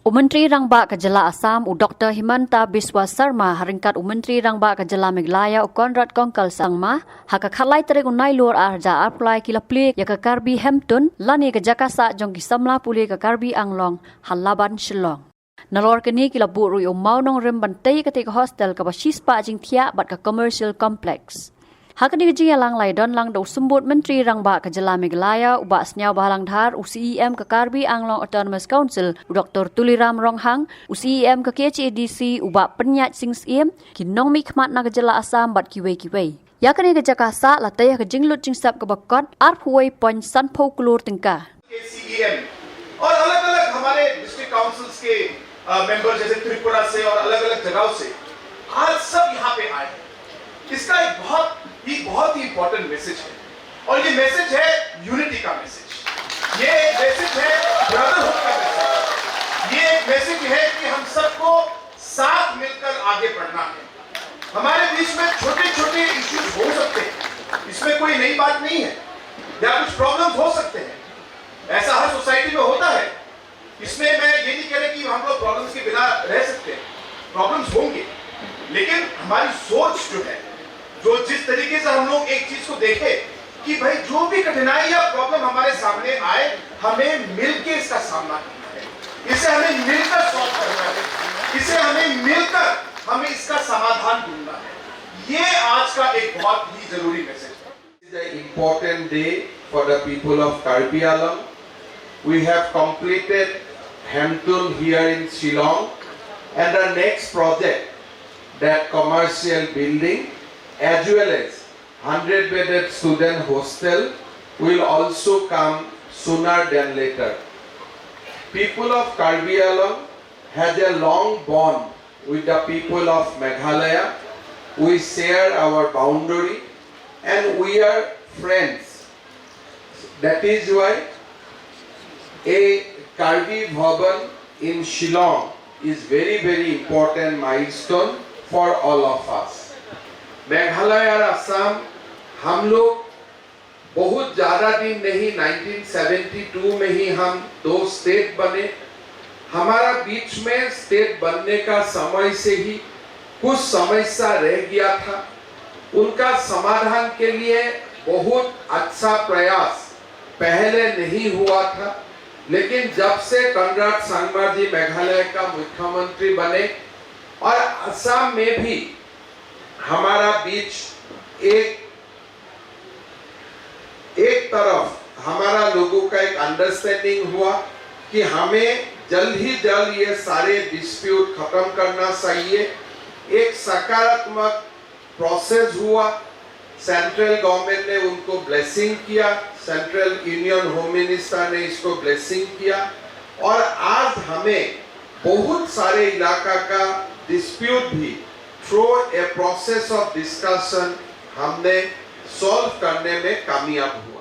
Menteri Rangba Kejala Assam Dr. Himanta Biswa Sarma haringkat Menteri Rangba Kejala Meghalaya Konrad Kongkal Sangma haka khalai tere unai lor arja apply kila plik ya ke Karbi Hampton lani ke Jakasa jong ki samla pule ke Karbi Anglong Laban Shillong. Nalor kini kila buru yo mau nong rem bantai ke hostel ke basispa jing thia bat ke commercial complex. Hakani ke lang lai don lang do sembut Menteri Rangba Kejala Meghalaya ubak senyau bahalang dhar UCEM ke Karbi Anglong Autonomous Council Dr. Tuliram Ronghang UCEM ke KHADC ubak penyat sing siem kinong mikmat na Kejala Assam bat kiwei. Yakani ke Jakasa lataya ke jinglut jingsap ke bakot arphuai pon sanpho kulur tingka. CEM और अलग-अलग हमारे district councils के member जैसे त्रिपुरा से और अलग-अलग जगहों से आज सब यहाँ पे आए। इसका एक बहुत ही इम्पोर्टेंट मैसेज है और ये मैसेज है यूनिटी का मैसेज, ये एक मैसेज है ब्रदरहुड का मैसेज, ये एक मैसेज है कि हम सबको साथ मिलकर आगे बढ़ना है। हमारे बीच में छोटे-छोटे इश्यूज हो सकते हैं, इसमें कोई नई बात नहीं है, या कुछ प्रॉब्लम्स हो सकते हैं, ऐसा हर सोसाइटी में होता है। इसमें मैं ये नहीं कह रहा कि हम लोग प्रॉब्लम्स के बिना रह सकते हैं, प्रॉब्लम्स होंगे, लेकिन हमारी सोच जो है, जो जिस तरीके से हम लोग एक चीज को देखें कि भाई जो भी कठिनाई या प्रॉब्लम हमारे सामने आए हमें मिलकर इसका सामना करना है, इसे हमें मिलकर सॉल्व करना है, इसे हमें मिलकर हमें इसका समाधान ढूंढना है। ये आज का एक बहुत ही जरूरी मैसेज है। It is an important day for the people of Karbi Alam. We have completed Hampton here in Shillong, and the next project, that commercial building as well as 100-bedded student hostel will also come sooner than later. People of Karbi Alam has a long bond with the people of Meghalaya. We share our boundary and we are friends. That is why a Karbi Bhavan in Shillong is very important milestone for all of us. Meghalaya और असम हम लोग बहुत ज़्यादा दिन नहीं, 1972 में ही हम दो स्टेट बने। हमारा बीच में स्टेट बनने का समय से ही कुछ समस्या रह गया था, उनका समाधान के लिए बहुत अच्छा प्रयास पहले नहीं हुआ था, लेकिन जब से कोनराड सांगमा जी मेघालय का मुख्यमंत्री बने और असम में भी हमारा बीच एक तरफ हमारा लोगों का एक अंडरस्टैंडिंग हुआ कि हमें जल्द ही जल्द ये सारे डिस्प्यूट खत्म करना चाहिए। एक सकारात्मक प्रोसेस हुआ, सेंट्रल गवर्नमेंट ने उनको ब्लेसिंग किया, सेंट्रल यूनियन होम मिनिस्टर ने इसको ब्लेसिंग किया और आज हमें बहुत सारे इलाका का डिस्प्यूट भी through a process of discussion हमने सॉल्व करने में कामयाब हुआ।